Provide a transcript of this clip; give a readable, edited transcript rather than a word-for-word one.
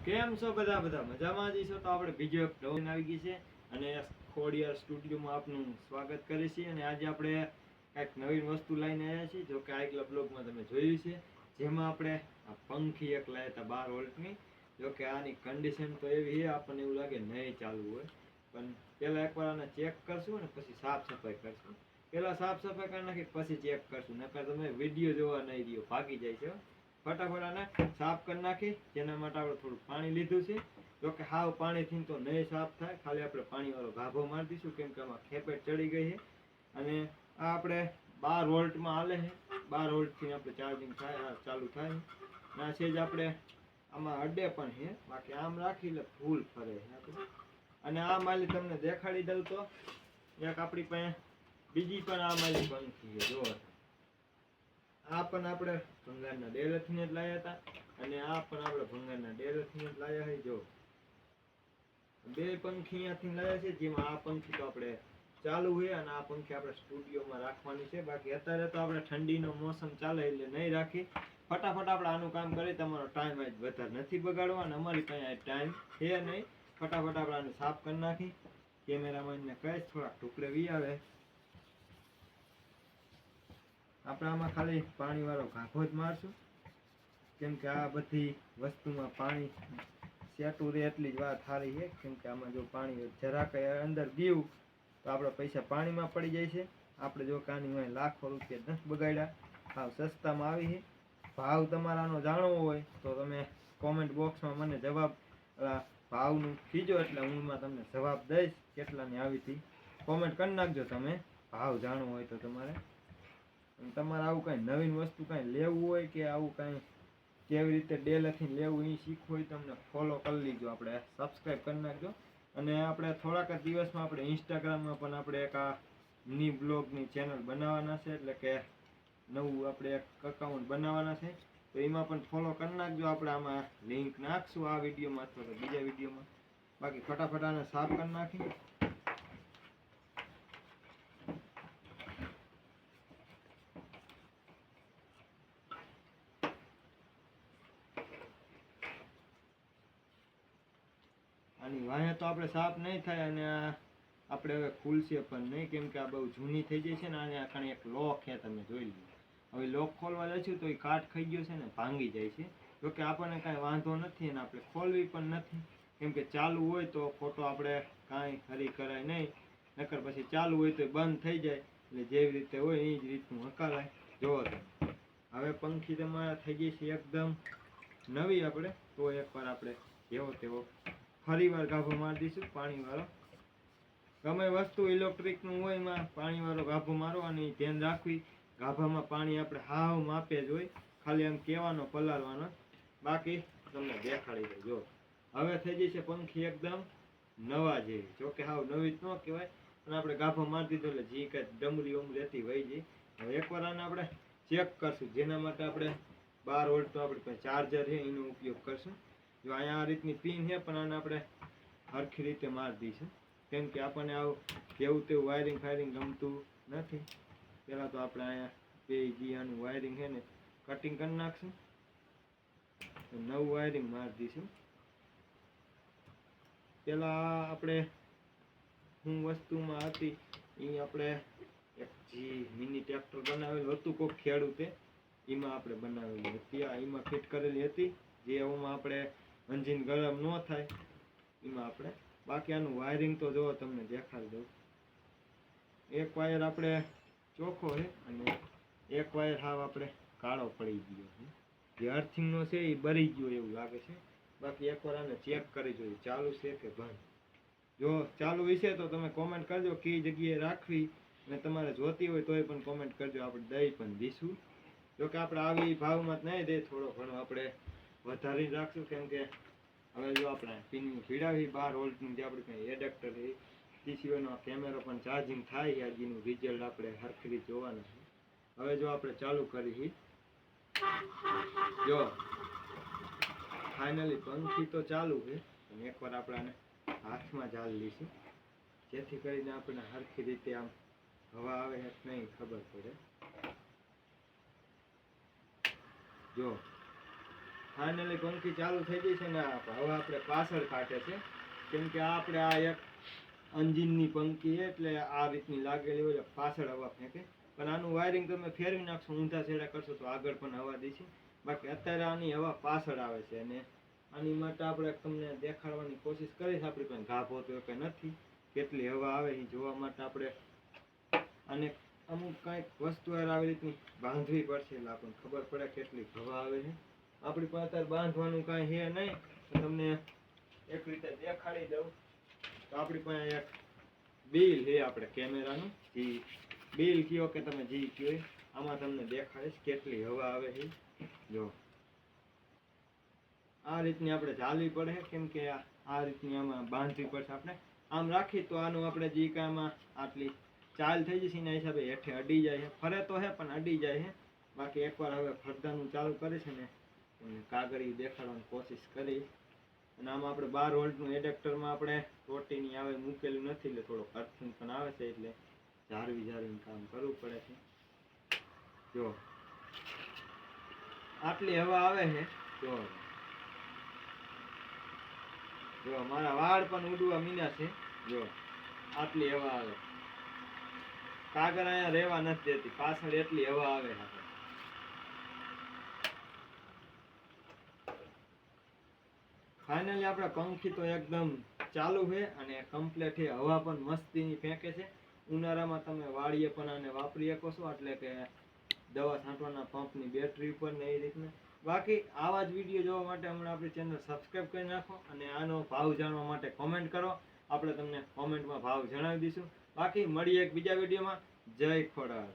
કેમ છો બધા મજામાં જ છો? તો આપણે બીજો એક નવીન આવી ગઈ છે અને ખોડિયાર સ્ટુડિયોમાં આપનું સ્વાગત કરીએ છીએ. અને આજે આપણે કંઈક નવીન વસ્તુ લઈને આવ્યા છીએ. જો કે આગલા બ્લોગમાં તમે જોયું છે, જેમાં આપણે આ પંખી એક લાવ્યા હતા 12 વોલ્ટની. જો કે આની કન્ડિશન તો એવી છે, આપણને એવું લાગે નહીં ચાલુ હોય, પણ પહેલાં એકવાર આને ચેક કરશું અને પછી સાફ સફાઈ કરશું. પહેલાં સાફ સફાઈ કરી નાખી પછી ચેક કરશું, નકર તમે વિડીયો જોવા નહીં રહ્યો, ભાગી જાય છે. ફટાફટ આને સાફ કરી નાખી. જેના માટે આપણે થોડું પાણી લીધું છે. જો કે હાવ પાણીથી તો નહીં સાફ થાય, ખાલી આપણે પાણીવાળો ગાભો મારી દઈશું, કેમ કે આમાં ખેપેટ ચડી ગઈ છે. અને આ આપણે 12 વોલ્ટમાં હાલે છે. 12 વોલ્ટથી આપણે ચાર્જિંગ થાય, ચાલુ થાય. ના છે જ આપણે આમાં અડે પણ છે, બાકી આમ રાખી એટલે ફૂલ ફરે છે આપણે. અને આ માલી તમને દેખાડી દઉં તો એક આપણી પાસે બીજી પણ આ માલી પંખી છે. જો આ પણ આપણે ભંગારના ડેરેથી જ લાવ્યા હતા, અને આ પણ આપણે ભંગારના ડેરેથી જ લાવ્યા છે. જો બે પંખી અહીંયાથી લાવ્યા છે, જેમાં આ પંખી તો આપણે ચાલુ છે અને આ પંખી આપણે સ્ટુડિયોમાં રાખવાની છે. બાકી અત્યારે તો આપણે ઠંડીનો મોસમ ચાલે એટલે નહીં રાખી. ફટાફટ આપણે આનું કામ કરી, તમારો ટાઈમ આજ વધારે નથી બગાડવા અને અમારી પાસે આ ટાઈમ છે નહીં. ફટાફટ આપણે આને સાફ કરી નાખી. કેમેરામેનને કહીશ થોડાક ટુકડે વી આવે. આપણે આમાં ખાલી પાણીવાળો ગાભો જ મારશું, કેમ કે આ બધી વસ્તુમાં પાણી સેટું રહે એટલી જ વાત સારી છે. કેમ કે આમાં જો પાણી જરાક અંદર ગયું તો આપણે પૈસા પાણીમાં પડી જાય છે. આપણે જો કાની હોય લાખો રૂપિયા નથી બગાડ્યા, ભાવ સસ્તામાં આવી છે. ભાવ તમારાનો જાણવો હોય તો તમે કોમેન્ટ બોક્સમાં મને જવાબ ભાવનું કીજો, એટલે હું એમાં તમને જવાબ દઈશ કેટલાની આવી હતી. કોમેન્ટ કરી નાખજો તમે ભાવ જાણવો હોય તો. તમારે આવું કાંઈ નવીન વસ્તુ કાંઈ લેવું હોય કે આવું કાંઈ કેવી રીતે ડેલેથી લેવું એ શીખવું હોય, તમને ફોલો કરી લીજો, આપણે સબસ્ક્રાઈબ કરી નાખજો. અને આપણે થોડાક જ દિવસમાં આપણે ઇન્સ્ટાગ્રામમાં પણ આપણે એક આ મિની બ્લોગની ચેનલ બનાવવાના છે, એટલે કે નવું આપણે એક અકાઉન્ટ બનાવવાના છે. તો એમાં પણ ફોલો કરી નાખજો. આપણે આમાં લિંક નાખશું આ વિડીયોમાં અથવા તો બીજા વિડીયોમાં. બાકી ફટાફટ આને સાફ કરી નાખી. આની વાંહે તો આપણે સાફ નહીં થાય, અને આપણે હવે ખુલશે પણ નહીં, કેમ કે આ બહુ જૂની થઈ જાય છે ને. આને આખણે એક લોક છે, તમે જોઈ લો. હવે લોક ખોલવા જઈશું તો એ કાટ ખાઈ ગયો છે ને, ભાંગી જાય છે. જોકે આપણને કાંઈ વાંધો નથી અને આપણે ખોલવી પણ નથી, કેમ કે ચાલુ હોય તો ફોટો આપણે કાંઈ હરી કરાય નહીં, નકર પછી ચાલુ હોય તો બંધ થઈ જાય. એટલે જેવી રીતે હોય એ જ રીતનું હકાલાય. જોવો તમે હવે પંખી તમારા થઈ ગઈ છે એકદમ નવી. આપણે તો એકવાર આપણે જેવો તેવો ફરીવાર ગાભો મારી દઈશું પાણીવાળો. ગમે વસ્તુ ઇલેક્ટ્રિકનું હોય એમાં પાણીવાળો ગાભો મારવાની ધ્યાન રાખવી. ગાભામાં પાણી આપણે હાવ માપે જ હોય, ખાલી આમ કહેવાનો પલાળવાનો. બાકી તમને દેખાડી દઉં. જો હવે થઈ જશે પંખી એકદમ નવા જેવી. જોકે હાવ નવી જ ન કહેવાય, પણ આપણે ગાભો મારી દીધો એટલે જી કાંઈ ડમરી ઓમરી હતી વહી જઈ. હવે એકવાર આને આપણે ચેક કરશું, જેના માટે આપણે 12 વોલ્ટનો આપણી પાસે ચાર્જર છે એનો ઉપયોગ કરશું. જો અહીંયા આ રીતની પિન છે, પણ આને આપણે સરખી રીતે મારી દઈશું, કેમ કે આપણને આવું કેવું તેવું વાયરિંગ ફાયરિંગ ગમતું નથી. પહેલાં તો આપણે અહીંયા બે જીઆનું વાયરિંગ છે ને કટિંગ કરી નાખશું, નવું વાયરિંગ મારી દઈશું. પહેલાં આપણે શું વસ્તુમાં હતી એ આપણે એક જી મિની ટ્રેક્ટર બનાવેલું હતું કોઈક ખેડૂતે, એમાં આપણે બનાવેલી હતી. એમાં ફિટ કરેલી હતી, જે એમાં આપણે એન્જિન ગરમ ન થાય એમાં આપણે. બાકી આનું વાયરિંગ તો જો તમને દેખાડી દઉં. એક વાયર આપણે ચોખ્ખો છે અને એક વાયર હાવ આપણે કાળો પડી ગયો છે. જે અર્થિંગનો છે એ બળી ગયો એવું લાગે છે. બાકી એકવાર આને ચેક કરી જોઈએ ચાલુ છે કે બંધ. જો ચાલુ હશે તો તમે કોમેન્ટ કરજો કઈ જગ્યાએ રાખવી, અને તમારે જોતી હોય તોય પણ કોમેન્ટ કરજો, આપણે દઈ પણ દઈશું. જોકે આપણે આવી ભાવમાં જ નહીં દે, થોડો ઘણો આપણે વધારી રાખશું, કેમ કે હવે જો આપણે પિન ભીડાવી 12 વોલ્ટનું જે આપણે કંઈ એડેપ્ટર છે એ સિવાયનો કેમેરો પણ ચાર્જિંગ થાય, આજનું રિઝલ્ટ આપણે હરખી રીતે જોવાનું છે. હવે જો આપણે ચાલુ કરી, જો ફાઇનલી પંખી તો ચાલુ છે, અને એકવાર આપણે આને હાથમાં ચાલી લઈશું, જેથી કરીને આપણને હરખી રીતે આમ હવા આવે કે નહીં ખબર પડે. જો ફાઇનલી પંખી ચાલુ થઈ ગઈ છે ને હવે આપણે પાછળ કાઢે છે, કેમ કે આપણે આ એક એન્જિનની પંખી છે એટલે આ રીતની લાગેલી હોય પાછળ હવા ફેંકે. પણ આનું વાયરિંગ તમે ફેરવી નાખશો, ઊંધા છેડા કરશો તો આગળ પણ હવા દેશે. બાકી અત્યારે આની હવા પાછળ આવે છે અને આની માટે આપણે તમને દેખાડવાની કોશિશ કરીશ. આપણી પાસે ગાભો તો કંઈ નથી, કેટલી હવા આવે એ જોવા માટે આપણે અને અમુક કાંઈક વસ્તુ આવી રીતની બાંધવી પડશે એટલે આપણને ખબર પડે કેટલી હવા આવે છે. આપણી પાસે અત્યારે બાંધવાનું કાંઈ છે નહીં, તો તમને એક રીતે દેખાડી દઉં તો આપણી પાસે એક બિલ છે આપણે કેમેરાનું, જે બિલ કયો કે તમે જે કયો આમાં તમને દેખાડીશ કેટલી હવા આવે છે. જો આ રીતની આપણે ઝાલવી પડે, કેમ કે આ રીતની આમાં બાંધવી પડશે. આપણે આમ રાખી તો આનું આપણે જે કાંઈમાં આટલી ચાલ થઈ જશે એના હિસાબે હેઠે અડી જાય છે. ફરે તો હે પણ અડી જાય છે. બાકી એકવાર હવે ફરદાનું ચાલુ કરે છે ને કાગળી દેખાડવાની કોશિશ કરી. અને આમાં આપણે 12 વોલ્ટનું એડેપ્ટરમાં આપણે ટોટીની આવે મૂકેલું નથી એટલે થોડો અર્થિંગ પણ આવે છે, એટલે જાળવીને કામ કરવું પડે છે. જો આટલી હવા આવે છે. જો મારા વાળ પણ ઉડવા મીના છે. જો આટલી હવા આવે, કાગળ અહીંયા રહેવા નથી દેતી, પાછળ એટલી હવા આવે છે. ફાઇનલી આપણે પંખી તો એકદમ ચાલુ છે અને કમ્પ્લીટ છે. હવા પણ મસ્તીની ફેંકે છે. ઉનાળામાં તમે વાડીએ પણ આને વાપરી શકો છો, એટલે કે દવા છાંટવાના પંપની બેટરી ઉપર ને એ રીતના. બાકી આવા જ વિડીયો જોવા માટે હમણાં આપણી ચેનલ સબસ્ક્રાઈબ કરી નાખો અને આનો ભાવ જાણવા માટે કોમેન્ટ કરો. આપણે તમને કોમેન્ટમાં ભાવ જણાવી દઈશું. બાકી મળીએ એક બીજા વિડીયોમાં. જય ખોડલ.